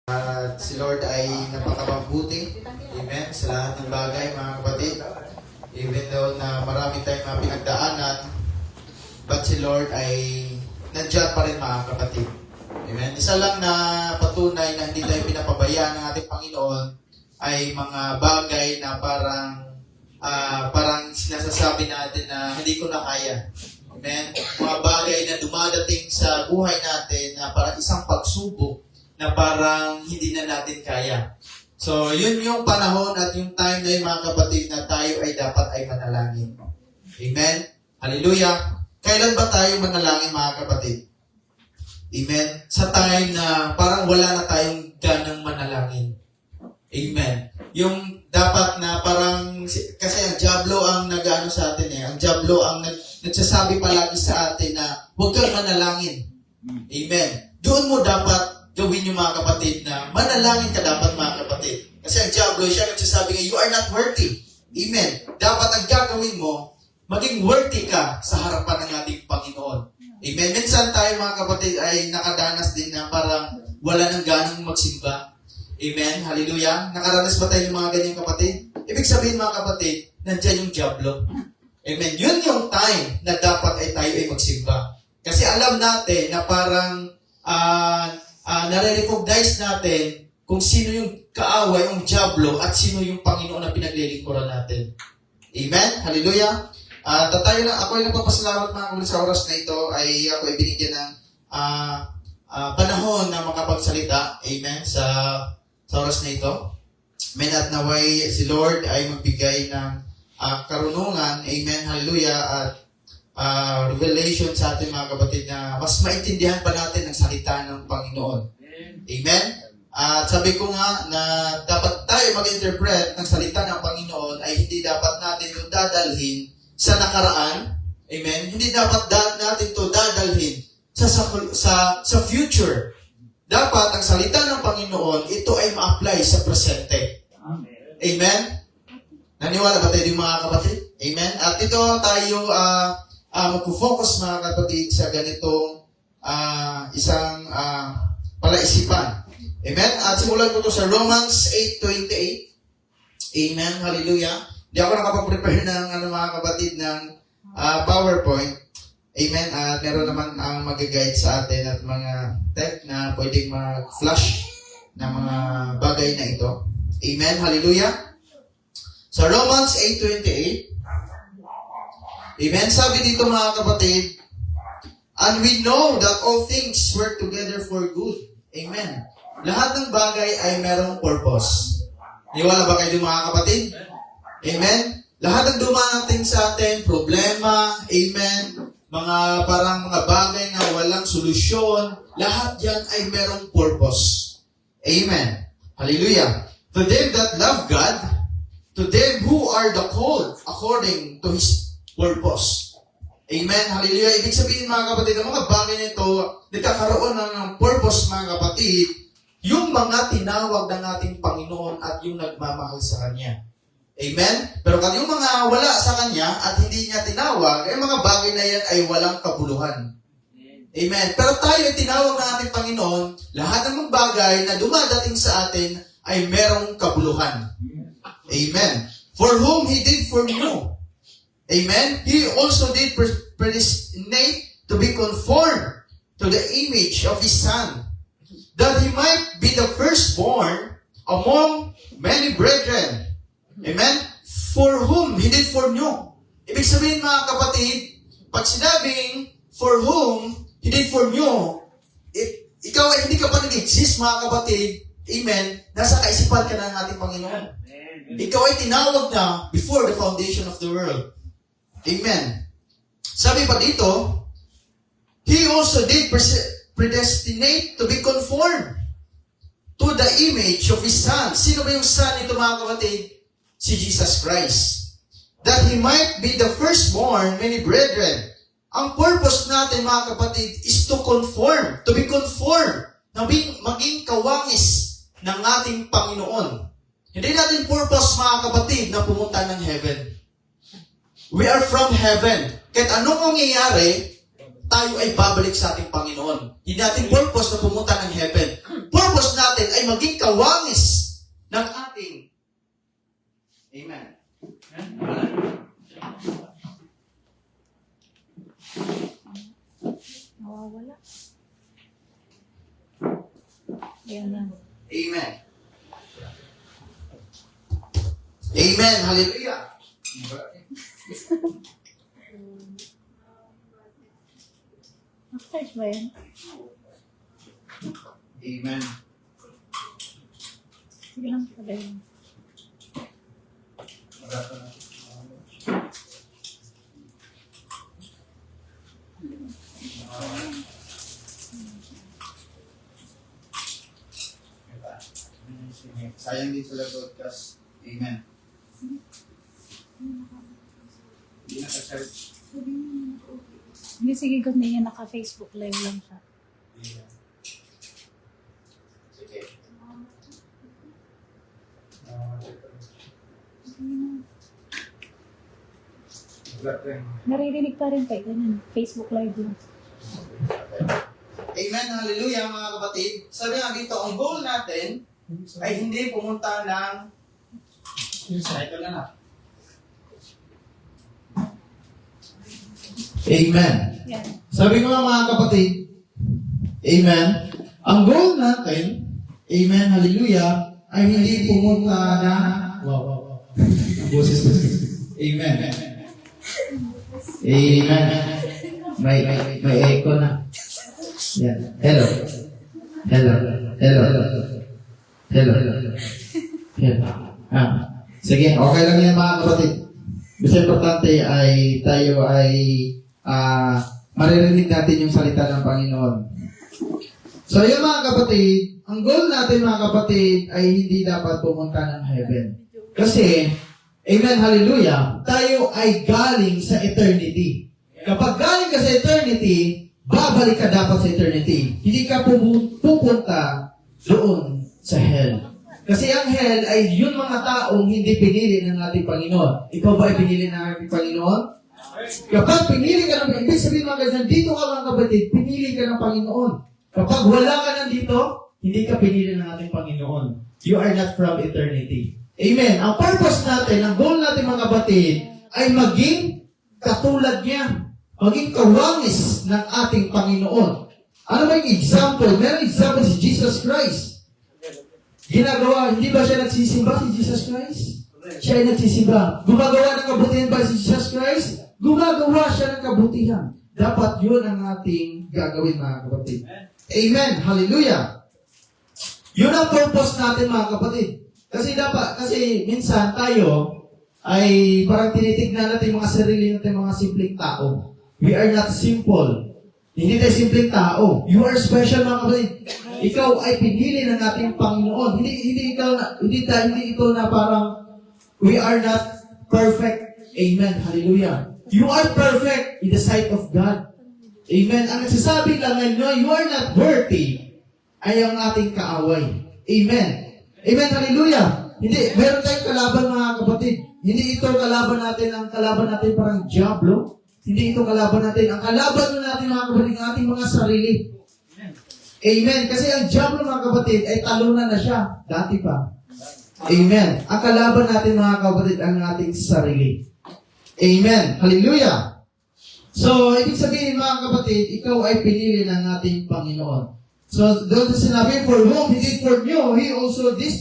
At si Lord ay napakamabuti. Amen. Sa lahat ng bagay, mga kapatid. Even though na marami tayong mga pinagdaanan, but si Lord ay nandiyan pa rin, mga kapatid. Amen. Isa lang na patunay na hindi tayo pinapabayaan ng ating Panginoon ay mga bagay na parang sinasasabi natin na hindi ko na kaya. Amen. Mga bagay na dumadating sa buhay natin na parang isang pagsubok na parang hindi na natin kaya. So, yun yung panahon at yung time na yun, mga kapatid, na tayo ay dapat ay manalangin. Amen? Hallelujah! Kailan ba tayo manalangin, mga kapatid? Amen? Sa time na parang wala na tayong ganang manalangin. Amen? Yung dapat na parang, kasi ang Diablo ang nag-ano sa atin eh. Ang Diablo ang nagsasabi palagi sa atin na huwag kang manalangin. Amen? Doon mo dapat gawin yung mga kapatid na manalangin ka dapat, mga kapatid. Kasi ang Diablo, siya nagsasabi nga, you are not worthy. Amen. Dapat ang gagawin mo, maging worthy ka sa harapan ng ating Panginoon. Amen. Minsan tayo, mga kapatid, ay nakadanas din na parang wala nang ganang magsimba. Amen. Hallelujah. Nakaranas ba tayo ng mga ganyang kapatid? Ibig sabihin, mga kapatid, nandiyan yung Diablo. Amen. Yun yung time na dapat ay tayo ay magsimba. Kasi alam natin na parang nare-recognize natin kung sino yung kaaway, yung Diablo, at sino yung Panginoon na pinaglilingkuran natin. Amen? Hallelujah? Ako ay nagpapasalamat, mga kapatid, sa oras na ito ay ako ay binigyan ng panahon na makapagsalita. Amen? Sa oras na ito. Amen? At naway si Lord ay magbigay ng karunungan. Amen? Hallelujah? At revelation sa ating mga kapatid na mas maintindihan pa natin ang salita ng Panginoon. Amen? At sabi ko nga na dapat tayo mag-interpret ng salita ng Panginoon ay hindi dapat natin ito dadalhin sa nakaraan. Amen? Hindi dapat natin ito dadalhin sa future. Dapat ang salita ng Panginoon, ito ay ma-apply sa presente. Amen? Naniwala ba tayo mga kapatid? Amen? At ito tayo magpo-focus, mga kapatid, sa ganitong isang palaisipan. Amen? At simulan ko ito sa Romans 8:28. Amen? Hallelujah. Hindi ako nakapag-prepare ng mga kapatid ng PowerPoint. Amen? At meron naman ang mag-guide sa atin at mga tech na pwedeng mag-flash ng mga bagay na ito. Amen? Hallelujah. Sa Romans 8:28, amen? Sabi dito, mga kapatid, and we know that all things work together for good. Amen. Lahat ng bagay ay merong purpose. Niwala ba kayo, mga kapatid? Amen? Lahat ng dumating sa atin, problema, amen, parang mga bagay na walang solusyon, lahat yan ay merong purpose. Amen. Hallelujah. To them that love God, to them who are the called according to His purpose. Amen. Hallelujah. Ibig sabihin, mga kapatid, ang mga bagay nito, nagkakaroon ng purpose, mga kapatid, yung mga tinawag ng ating Panginoon at yung nagmamahal sa Kanya. Amen? Pero kung yung mga wala sa Kanya at hindi niya tinawag, ay mga bagay na yan ay walang kabuluhan. Amen. Pero tayo ay tinawag ng ating Panginoon, lahat ng mga bagay na dumadating sa atin ay merong kabuluhan. Amen. For whom He did foreknow. Amen? He also did predestinate to be conformed to the image of His Son, that He might be the firstborn among many brethren. Amen? For whom He did foreknow. Ibig sabihin, mga kapatid, pag sinabing for whom He did foreknow, ikaw ay hindi ka pa nag-exist, mga kapatid. Amen? Nasa kaisipan ka na ng ating Panginoon. Ikaw ay tinawag na before the foundation of the world. Amen. Sabi pa dito, He also did predestinate to be conformed to the image of His Son. Sino ba yung Son nito, mga kapatid? Si Jesus Christ. That He might be the firstborn, many brethren. Ang purpose natin, mga kapatid, is to conform, to be conformed, na maging kawangis ng ating Panginoon. Hindi natin purpose, mga kapatid, na pumunta ng heaven. We are from heaven. Kahit anong mangyayari, tayo ay babalik sa ating Panginoon. Hindi natin purpose na pumunta ng heaven. Purpose natin natin ay maging kawangis ng ating. Amen. Nawawala. Ayan na. Amen. Amen. Hallelujah. Nakasarge ba yan? Amen. Sige lang pala yun. Sayang din sila broadcast. Amen. Hindi naka-search. Hindi, sige, good niya. Naka-Facebook live lang siya. Sige. Naririnig pa rin kayo. Ganun. Facebook live lang. Amen. Hallelujah mga kapatid. Sabi nga dito, ang goal natin ay hindi pumunta ng ito na. Amen. Yan. Sabi ko nga mga kapatid, amen, ang goal natin, amen, hallelujah, ay hindi pumunta na, boses. Amen. Amen. May echo na. Yan. Hello. Hello. Hello. Hello. Hello. Sige, okay lang yan mga kapatid. Basta importante ay tayo ay maririnig natin yung salita ng Panginoon. So yun mga kapatid, ang goal natin mga kapatid ay hindi dapat pumunta ng heaven. Kasi, amen, hallelujah, tayo ay galing sa eternity. Kapag galing ka sa eternity, babalik ka dapat sa eternity. Hindi ka pupunta doon sa hell. Kasi ang hell ay yung mga taong hindi pinili ng ating Panginoon. Ikaw ba ay pinili ng ating Panginoon? Kapag pinili ka ng, ibig sabihin mga kaibigan, dito ka mga kapatid, pinili ka ng Panginoon. Kapag wala ka nandito, hindi ka pinili ng ating Panginoon. You are not from eternity. Amen. Ang purpose natin, ang goal natin mga kapatid, ay maging katulad niya. Maging kawangis ng ating Panginoon. Ano ba yung example? Meron example si Jesus Christ. Ginagawa, hindi ba siya nagsisimba si Jesus Christ? Siya ay nagsisimba. Gumagawa ng kabutihan ba si Jesus Christ? Gumagawa siya ng kabutihan. Dapat yun ang ating gagawin mga kapatid. Amen. Hallelujah. Yun ang purpose natin mga kapatid. Kasi minsan tayo ay parang tinitignan natin mga sarili natin mga simpleng tao. We are not simple. Hindi tayo simpleng tao. You are special mga kapatid. Ikaw ay pinili ng ating Panginoon. Hindi ito na parang we are not perfect. Amen. Hallelujah. You are perfect in the sight of God. Amen. Ang nagsasabi lang ngayon, you are not worthy, ay ang ating kaaway. Amen. Amen. Hallelujah. Hindi, meron tayong kalaban mga kapatid. Hindi ito kalaban natin, ang kalaban natin parang diablo. Hindi ito kalaban natin. Ang kalaban natin mga kapatid, ang ating mga sarili. Amen. Kasi ang diablo mga kapatid ay talunan na siya. Dati pa. Amen. Ang kalaban natin mga kapatid ang ating sarili. Amen. Hallelujah. So, ibig sabihin mga kapatid, ikaw ay pinili ng ating Panginoon. So, doon sinabi, for whom He did foreknow, He also did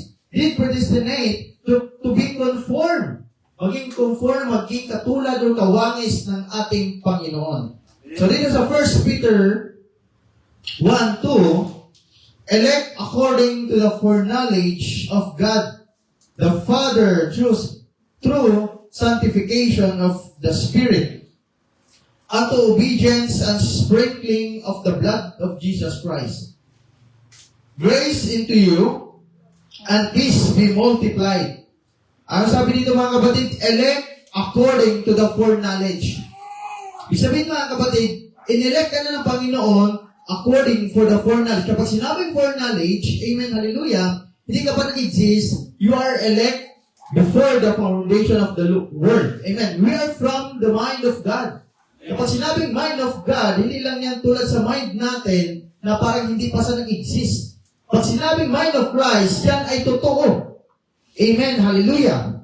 predestinate to be conformed. Maging conform, maging katulad o kawangis ng ating Panginoon. So, dito sa 1 Peter 1:2, elect according to the foreknowledge of God, the Father, through sanctification of the Spirit, unto obedience and sprinkling of the blood of Jesus Christ. Grace into you, and peace be multiplied. Ano sabi dito mga kapatid? Elect according to the foreknowledge. Ibig sabihin mga kapatid, inelect ka na ng Panginoon according for the foreknowledge. Kapag sinabing foreknowledge, amen, hallelujah, hindi ka pa nag-exist, you are elect before the foundation of the world. Amen. We are from the mind of God. Kapag sinabing mind of God, hindi lang yan tulad sa mind natin na parang hindi pa sa nag-exist. Pag sinabing mind of Christ, yan ay totoo. Amen. Hallelujah.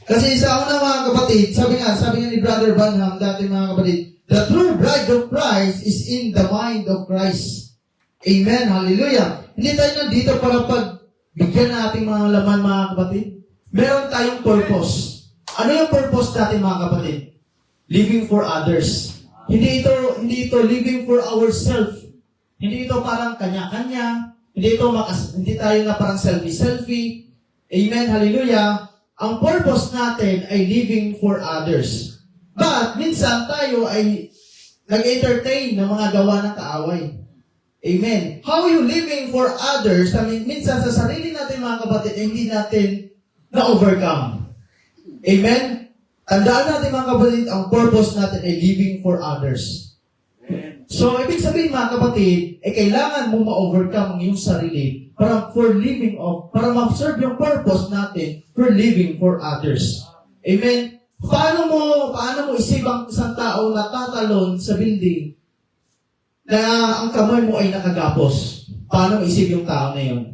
Kasi sa una mga kapatid, sabi nga ni Brother Branham, dati mga kapatid, the true bride of Christ is in the mind of Christ. Amen. Hallelujah. Hindi tayo nandito para pagbigyan natin mga laman mga kapatid. Meron tayong purpose. Ano yung purpose natin mga kapatid? Living for others. Hindi ito living for ourselves. Hindi ito parang kanya-kanya. Hindi tayo na parang selfie-selfie. Amen. Hallelujah. Ang purpose natin ay living for others. But, minsan tayo ay nag-entertain ng mga gawa ng kaaway. Amen. How you living for others, minsan sa sarili natin mga kapatid, hindi natin na-overcome. Amen? Tandaan natin mga kapatid, ang purpose natin ay living for others. So, ibig sabihin mga kapatid, kailangan mo ma-overcome ang iyong sarili para ma-serve yung purpose natin for living for others. Amen? Paano mo isip ang isang tao na tatalon sa building na ang kamay mo ay nakagapos? Paano mo isip yung tao na yun?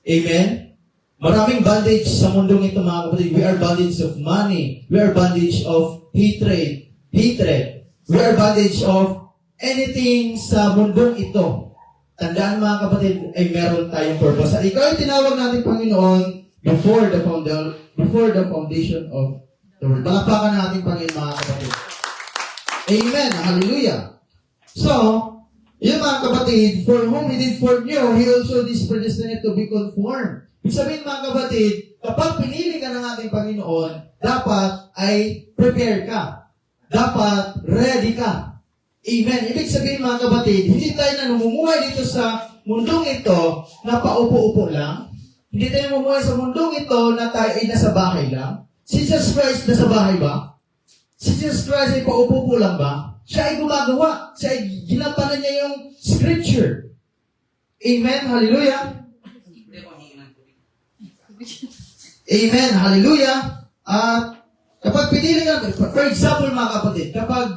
Amen? Maraming bondage sa mundong ito mga kapatid. We are bondage of money. We are bondage of hatred. We are bondage of anything sa mundong ito. Tandaan mga kapatid, ay meron tayong purpose. At ikaw ay tinawag natin Panginoon before the foundation of the world. Palakpakan natin Panginoon mga kapatid. Amen. Hallelujah. So, yun mga kapatid, for whom He did foreknow, He also is predestined to be conformed. Ibig sabihin mga kapatid, kapag pinili ka ng ating Panginoon, dapat ay prepare ka. Dapat ready ka. Amen. Ibig sabihin mga kapatid, hindi tayo na namumuhay dito sa mundong ito na paupo-upo lang. Hindi tayo namumuhay sa mundong ito na tayo ay nasa bahay lang. Si Jesus Christ nasa bahay ba? Si Jesus Christ ay paupo-upo lang ba? Siya ay gumagawa. Siya ay ginampanan niya yung scripture. Amen. Hallelujah. Amen. Hallelujah. At kapag pinili ka, for example mga kapatid, kapag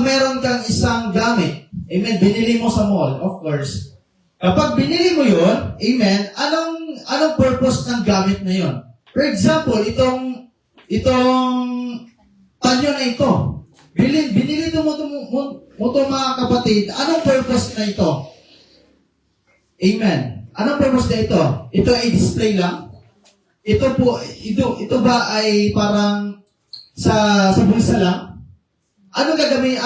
meron kang isang gamit, amen, binili mo sa mall, of course. Kapag binili mo yun, amen, anong purpose ng gamit na yun? For example, itong panyo na ito, binili mo ito mga kapatid, anong purpose na ito? Amen. Anong purpose na ito? Ito ay display lang? Ito ba ay parang sa bulsa lang? Anong gagawin?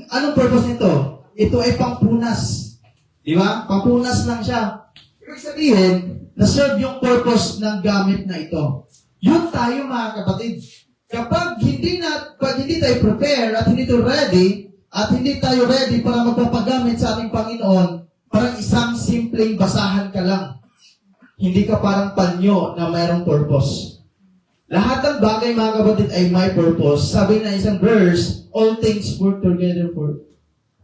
Anong purpose nito? Ito ay pangpunas. Di ba? Pangpunas lang siya. Ibig sabihin, na-serve yung purpose ng gamit na ito. Yun tayo mga kapatid. Kapag hindi tayo prepare at hindi tayo ready para magpapagamit sa ating Panginoon, parang isang simpleng basahan ka lang. Hindi ka parang panyo na mayroong purpose. Lahat ng bagay, mga kapatid, ay may purpose. Sabi na isang verse, all things work together for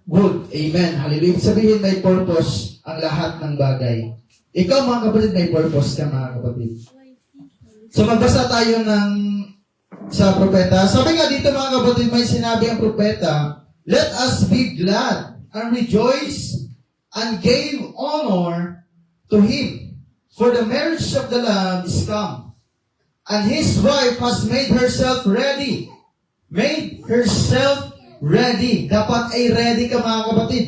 good. Amen. Hallelujah. Sabihin, may purpose ang lahat ng bagay. Ikaw, mga kapatid, may purpose ka, mga kapatid. So, magbasa tayo sa propeta. Sabi nga dito, mga kapatid, may sinabi ang propeta, let us be glad and rejoice and gave honor to him. For the marriage of the Lamb is come, and his wife has made herself ready. Made herself ready. Dapat ay ready ka mga kapatid.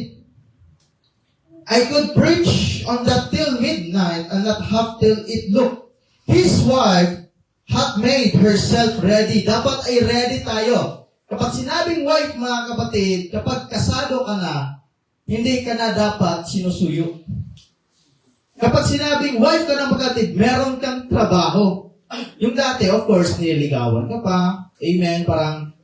I could preach on that till midnight and not have till it look. His wife hath made herself ready. Dapat ay ready tayo. Kapag sinabing wife mga kapatid, kapag kasado ka na, hindi ka na dapat sinusuyo. Kapag sinabing wife ka ng kapatid, meron kang trabaho. Yung dati, of course, nililigawan ka pa. Amen. Parang,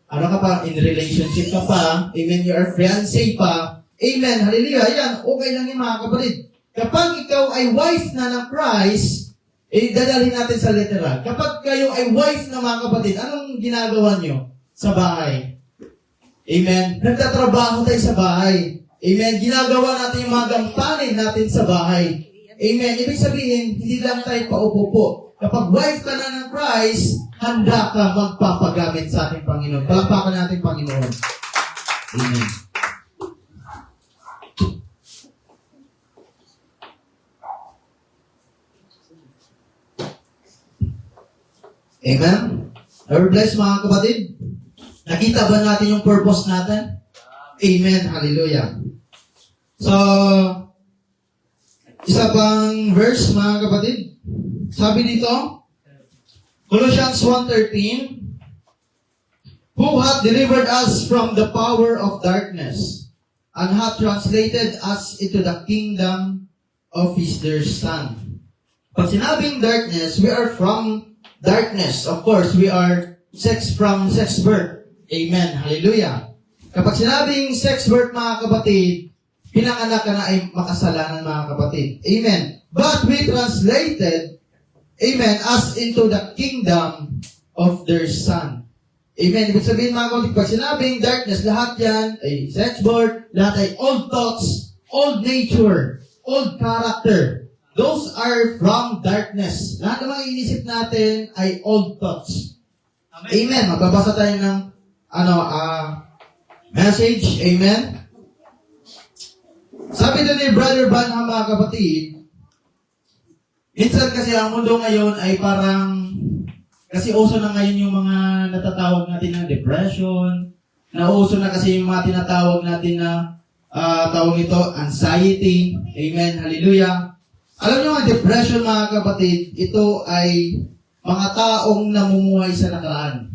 in relationship ka pa. Amen. You are fiancé pa. Amen. Hallelujah. Yan, okay lang yung mga kapatid. Kapag ikaw ay wife na ng Christ, dadalhin natin sa literal. Kapag kayo ay wife na mga kapatid, anong ginagawa nyo sa bahay? Amen. Nagtatrabaho tayo sa bahay. Amen. Ginagawa natin yung mga gampanin natin sa bahay. Amen. Ibig sabihin, hindi lang tayo paupo-po. Kapag wife ka na ng Christ, handa ka magpapagamit sa ating Panginoon. Palakpakan natin Panginoon. Amen. Amen? Are we blessed mga kapatid? Nakita ba natin yung purpose natin? Amen. Hallelujah. So, isa pang verse mga kapatid. Sabi dito, Colossians 1:13, who hath delivered us from the power of darkness and hath translated us into the kingdom of His dear Son. Pag sinabing darkness, we are from darkness. Of course, we are from sex birth. Amen. Hallelujah. Kapag sinabing sex birth, mga kapatid, pinanganak ka na ay makasalanan, mga kapatid. Amen. But we translated, amen, us into the kingdom of their Son. Amen. Ibig sabihin, mga kapatid, pag sinabing darkness, lahat yan ay sex birth, lahat ay old thoughts, old nature, old character. Those are from darkness. Lahat ng mga inisip natin ay old thoughts. Amen. Magbabasa tayo ng message. Amen. Sabi na ni Brother Branham, mga kapatid, minsan kasi ang mundo ngayon ay parang, kasi uso na ngayon yung mga natatawag natin ng depression, nauso na kasi yung mga tinatawag natin na tawag ito, anxiety. Amen. Hallelujah. Alam niyo ang depression, mga kapatid, ito ay mga taong namumuhay sa nakaraan.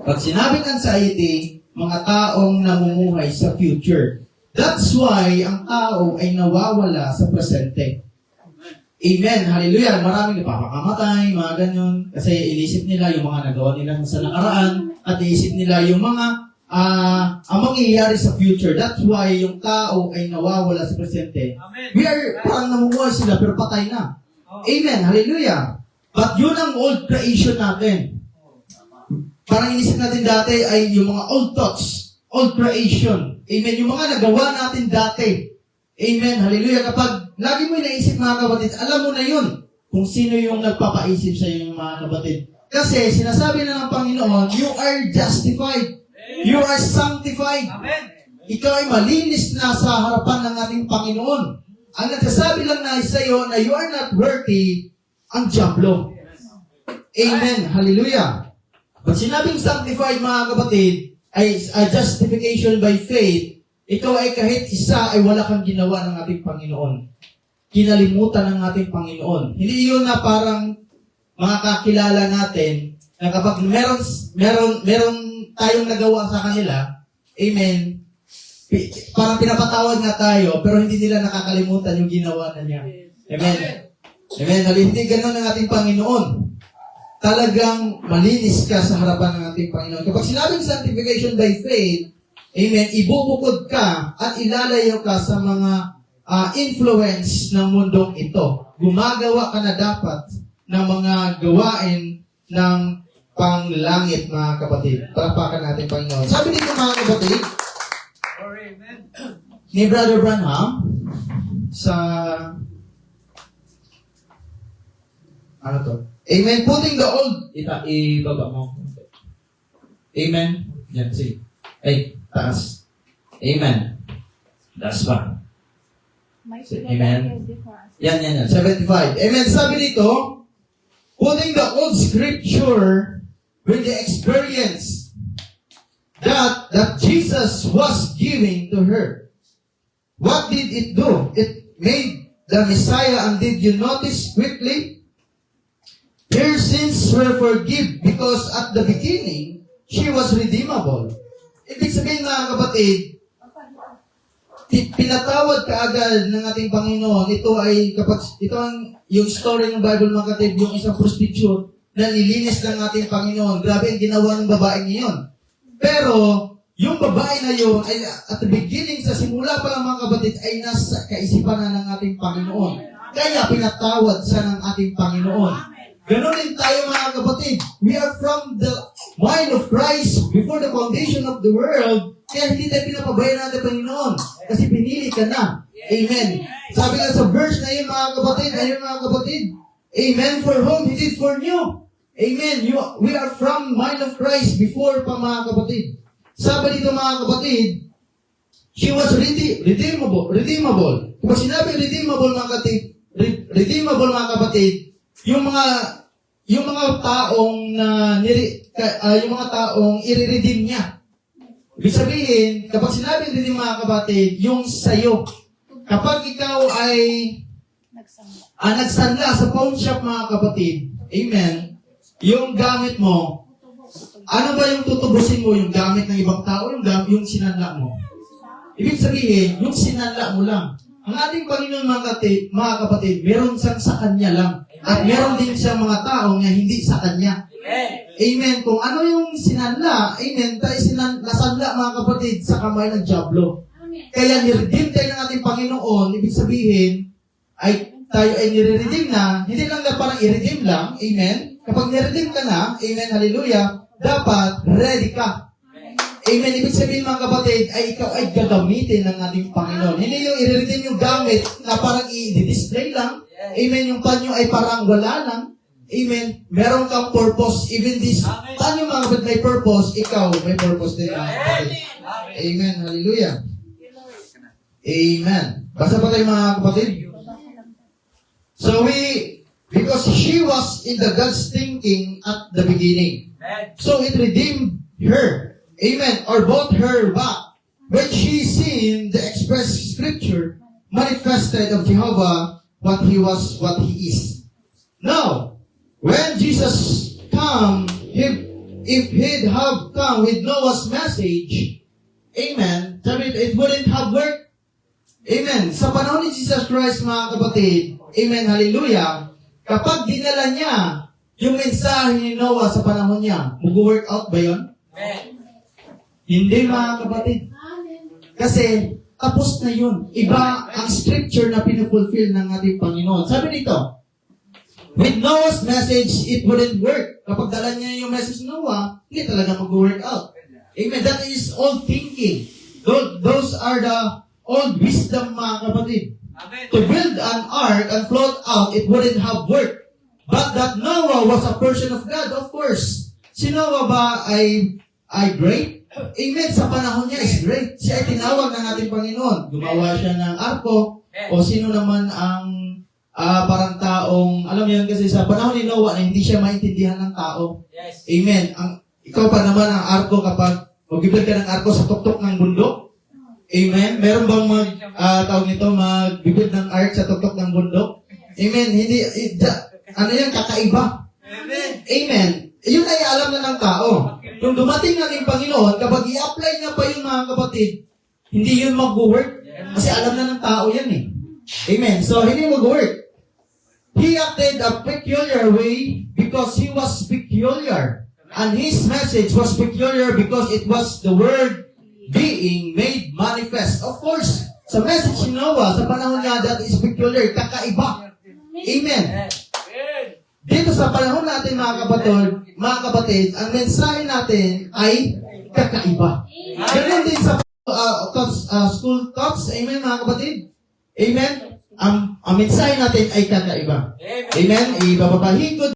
Pag sinabing anxiety, mga taong namumuhay sa future. That's why ang tao ay nawawala sa presente. Amen. Hallelujah. Maraming napapakamatay, mga ganyan. Kasi inisip nila yung mga nagawa nila sa nakaraan at inisip nila yung mga ang mangyayari sa future. That's why yung tao ay nawawala sa presente. Amen. We are parang namumuhay sila pero patay na. Amen. Hallelujah. But yun ang old creation natin. Parang inisip natin dati ay yung mga old thoughts, old creation. Amen. Yung mga nagawa natin dati. Amen. Hallelujah. Kapag lagi mo inaisip, mga kapatid, alam mo na yun kung sino yung nagpapaisip sa iyo, mga kapatid. Kasi sinasabi na ng Panginoon, you are justified. You are sanctified. Amen. Ikaw ay malinis na sa harapan ng ating Panginoon. Ang nagsasabi lang na sa iyo na you are not worthy, ang diablo. Amen. Hallelujah. Pag sinabing sanctified, mga kapatid, ay justification by faith, ikaw ay kahit isa ay wala kang ginawa ng ating Panginoon. Kinalimutan ng ating Panginoon. Hindi yun na parang mga kakilala natin na kapag meron tayong nagawa sa kanila, amen, parang pinapatawad nga tayo, pero hindi nila nakakalimutan yung ginawa na niya. Amen. Amen. Hindi ganun ang ating Panginoon. Talagang malinis ka sa harapan ng ating Panginoon. Kapag sinabing sanctification by faith, amen, ibubukod ka at ilalayo ka sa mga influence ng mundong ito. Gumagawa ka na dapat ng mga gawain ng panglangit, mga kapatid. Palapakan natin, Panginoon. Sabi dito, mga kapatid, Amen. ni Brother Branham, sa ano to? Amen. Putting the old, ibaba mo. Amen. Yan, sige. Ay, taas. Amen. Taas pa. Amen. Yan. 75. Amen. Sabi dito, putting the old scripture with the experience that Jesus was giving to her. What did it do? It made the Messiah, and did you notice quickly? Her sins were forgiven because at the beginning, she was redeemable. Ibig sabihin, mga kapatid, pinatawad kaagad ng ating Panginoon. Ito ang yung story ng Bible, mga kapatid, yung isang prostitute na nilinis ng ating Panginoon. Grabe ang ginawa ng babaeng iyon. Pero, yung babae na yun, ay at the beginning, sa simula pa lang, mga kapatid, ay nasa kaisipan na ng ating Panginoon. Kaya pinatawad siya ng ating Panginoon. Ganon din tayo, mga kapatid. We are from the mind of Christ before the foundation of the world. Kaya hindi tayo pinapabayaan natin, Panginoon. Kasi pinili ka na. Amen. Sabi nga sa verse na yun, mga kapatid, Amen. For whom He did for you. Amen. We are from mind of Christ before pa, mga kapatid. Sabi dito, mga kapatid, she was redeemable. Kapag sinabi redeemable, mga kapatid, yung yung mga taong yung mga taong i-redeem niya. Ibig sabihin, kapag sinabing redeem mga kapatid, yung sayo. Kapag ikaw ay nagsanla sa pawn shop mga kapatid, amen, yung gamit mo, ano ba yung tutubusin mo? Yung gamit ng ibang tao, yung sinanla mo? Ibig sabihin, yung sinanla mo lang. Ang ating Panginoon mga kapatid, meron siyang sa Kanya lang. At meron din siyang mga tao na hindi sa Kanya. Amen. Kung ano yung sinanla, amen, tayo nasanla mga kapatid sa kamay ng dyablo. Kaya niredeem tayo ng ating Panginoon, ibig sabihin, ay tayo ay nire-redeem na, hindi lang na parang i-redeem lang, amen. Kapag niredeem ka na, amen, hallelujah, dapat ready ka. Amen. Ibig sabihin mga kapatid, ay ikaw ay gagamitin ng ating Panginoon. Hindi yung i-redeem yung gamit na parang i-display lang. Amen. Yung panyo ay parang wala lang. Amen. Meron kang purpose. Even this, panyo mga kapatid may purpose, ikaw may purpose din mga kapatid. Amen. Hallelujah. Amen. Basta pa tayo mga kapatid. So because she was in the God's thinking at the beginning. So it redeemed her. Amen. Or bought her back. When she seen the express scripture manifested of Jehovah, what he was, what he is. Now, when Jesus come, if he'd have come with Noah's message, amen, sabi, it wouldn't have worked. Amen. Sa panahon ni Jesus Christ, mga kapatid, amen, hallelujah, kapag dinala niya yung mensahe ni Noah sa panahon niya, mag-work out ba yun? Amen. Hindi mga kapatid. Kasi tapos na yun. Iba ang scripture na pinufulfill ng ating Panginoon. Sabi dito, with Noah's message, it wouldn't work. Kapag dala niya yung message ng Noah, hindi talaga mag-work out. Amen. That is old thinking. Those are the old wisdom mga kapatid. Amen. To build an ark and float out, it wouldn't have worked. But that Noah was a person of God, of course. Si Noah ba ay great? Amen. Sa panahon niya is great. Siya ay tinawag ng ating Panginoon. Gumawa siya ng arko. O sino naman ang parang taong, alam mo yun, kasi sa panahon ni Noah na hindi siya maintindihan ng tao. Yes. Amen. Ikaw pa naman ang arko kapag mag-build ka ng arko sa tuktok ng bundok. Amen. Meron bang tawag nito, mag-build ng ark sa tuktok ng bundok? Amen. Hindi, ano yan, kakaiba. Amen. Amen. Yun ay alam na ng tao. Nung dumating ng Panginoon, kapag i-apply niya pa yung mga kapatid, hindi yun mag-work. Kasi alam na ng tao yan eh. Amen. So, hindi mag-work. He acted a peculiar way because he was peculiar. And his message was peculiar because it was the word being made manifest. Of course, sa message ni Noah, sa panahon niya, that is peculiar, kakaiba. Amen. Dito sa panahon natin mga kapatid, ang mensahe natin ay kakaiba. Ganun din sa school talks, amen mga kapatid. Amen. Ang mensahe natin ay kakaiba. Amen. Ibababahin ko